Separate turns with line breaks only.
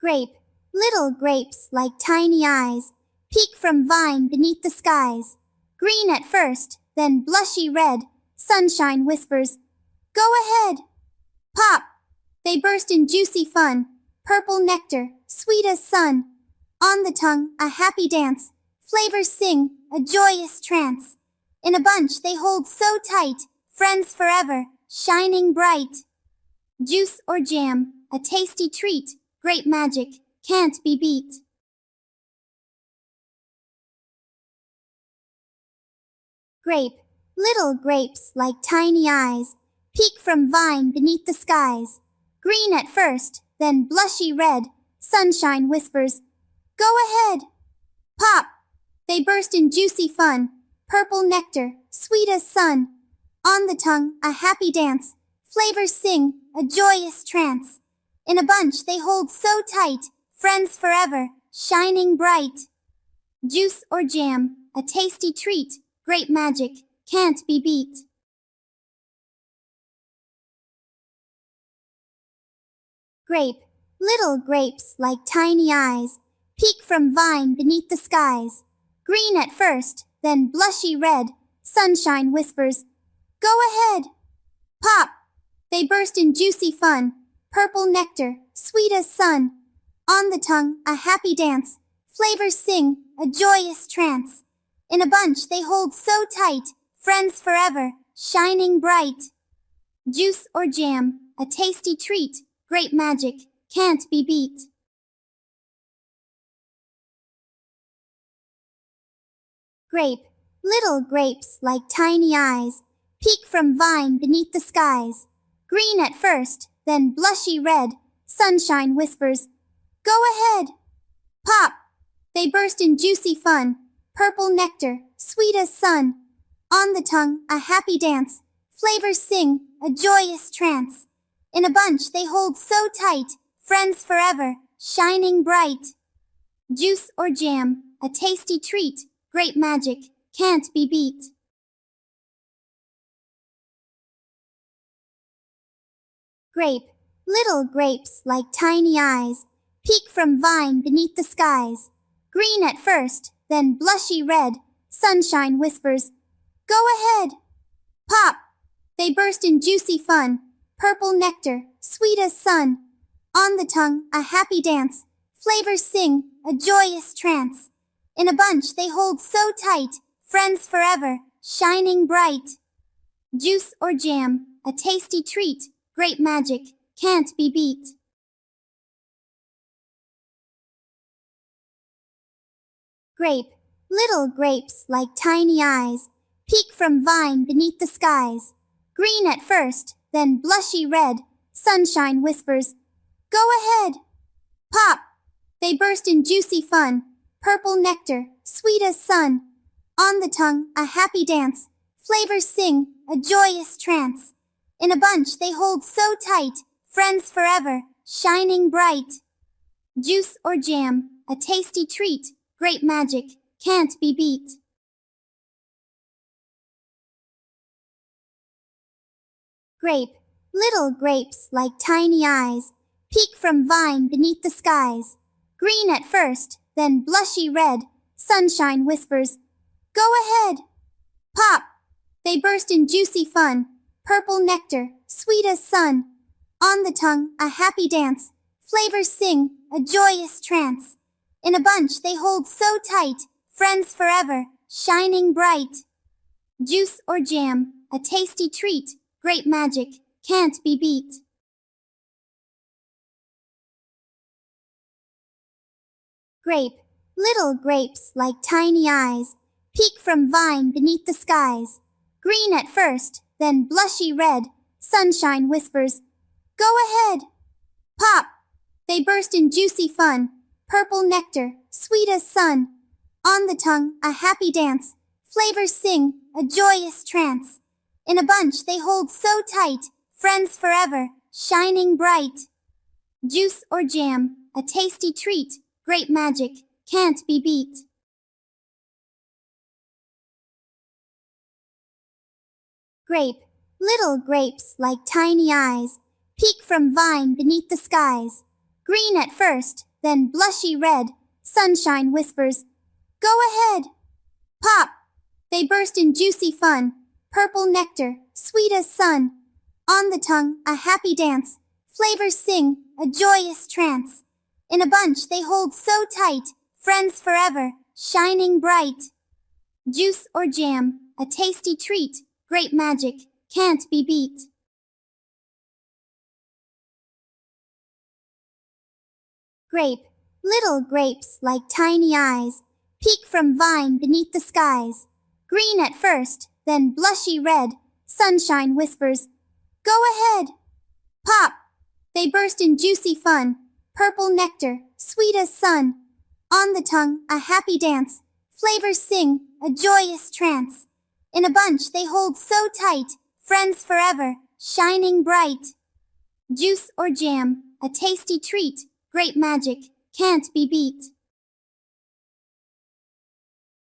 Grape, little grapes like tiny eyes, peek from vine beneath the skies. Green at first, then blushy red, sunshine whispers, "Go ahead!" Pop! They burst in juicy fun, purple nectar, sweet as sun. On the tongue, a happy dance, flavors sing, a joyous trance. In a bunch they hold so tight, friends forever, shining bright. Juice or jam, a tasty treat, great magic, can't be beat. Grape, little grapes like tiny eyes, peek from vine beneath the skies. Green at first, then blushy red, sunshine whispers, "Go ahead!" Pop! They burst in juicy fun, purple nectar, sweet as sun. On the tongue, a happy dance, flavors sing, a joyous trance. In a bunch they hold so tight, friends forever, shining bright. Juice or jam, a tasty treat, great magic, can't be beat. Grape, little grapes like tiny eyes, peek from vine beneath the skies. Green at first, then blushy red, sunshine whispers, "Go ahead!" Pop! They burst in juicy fun, purple nectar, sweet as sun. On the tongue, a happy dance, flavors sing, a joyous trance. In a bunch they hold so tight, friends forever, shining bright. Juice or jam, a tasty treat, great magic, can't be beat. Grape, little grapes like tiny eyes, peek from vine beneath the skies. Green at first, then blushy red, sunshine whispers, "Go ahead!" Pop! They burst in juicy fun, purple nectar, sweet as sun. On the tongue, a happy dance, flavors sing, a joyous trance. In a bunch they hold so tight, friends forever, shining bright. Juice or jam, a tasty treat, great magic, can't be beat. Grape, little grapes like tiny eyes, peek from vine beneath the skies. Green at first, then blushy red, sunshine whispers, "Go ahead!" Pop! They burst in juicy fun, purple nectar, sweet as sun. On the tongue, a happy dance, flavors sing, a joyous trance. In a bunch they hold so tight, friends forever, shining bright. Juice or jam, a tasty treat, great magic, can't be beat. Grape, little grapes like tiny eyes, peek from vine beneath the skies. Green at first, then blushy red, sunshine whispers, "Go ahead!" Pop! They burst in juicy fun, purple nectar, sweet as sun. On the tongue, a happy dance, flavors sing, a joyous trance. In a bunch they hold so tight, friends forever, shining bright. Juice or jam, a tasty treat, great magic, can't be beat. Grape, little grapes like tiny eyes, peek from vine beneath the skies. Green at first, then blushy red, sunshine whispers, "Go ahead!" Pop! They burst in juicy fun, purple nectar, sweet as sun. On the tongue, a happy dance, flavors sing, a joyous trance. In a bunch they hold so tight, friends forever, shining bright. Juice or jam, a tasty treat, great magic, can't be beat. Grape, little grapes like tiny eyes, peek from vine beneath the skies. Green at first, then blushy red, sunshine whispers, "Go ahead!" Pop! They burst in juicy fun, purple nectar, sweet as sun. On the tongue, a happy dance, flavors sing, a joyous trance. In a bunch they hold so tight, friends forever, shining bright. Juice or jam, a tasty treat, great magic, can't be beat. Grape, little grapes like tiny eyes, peek from vine beneath the skies. Green at first, then blushy red. Sunshine whispers, "Go ahead!" Pop! They burst in juicy fun. Purple nectar, sweet as sun. On the tongue, a happy dance. Flavors sing, a joyous trance. In a bunch they hold so tight, friends forever, shining bright. Juice or jam, a tasty treat. Grape magic, can't be beat. Grape, little grapes like tiny eyes, peek from vine beneath the skies. Green at first, then blushy red. Sunshine whispers, "Go ahead!" Pop! They burst in juicy fun. Purple nectar, sweet as sun. On the tongue, a happy dance. Flavors sing, a joyous trance. In a bunch they hold so tight, friends forever, shining bright. Juice or jam, a tasty treat. Grape magic, can't be beat.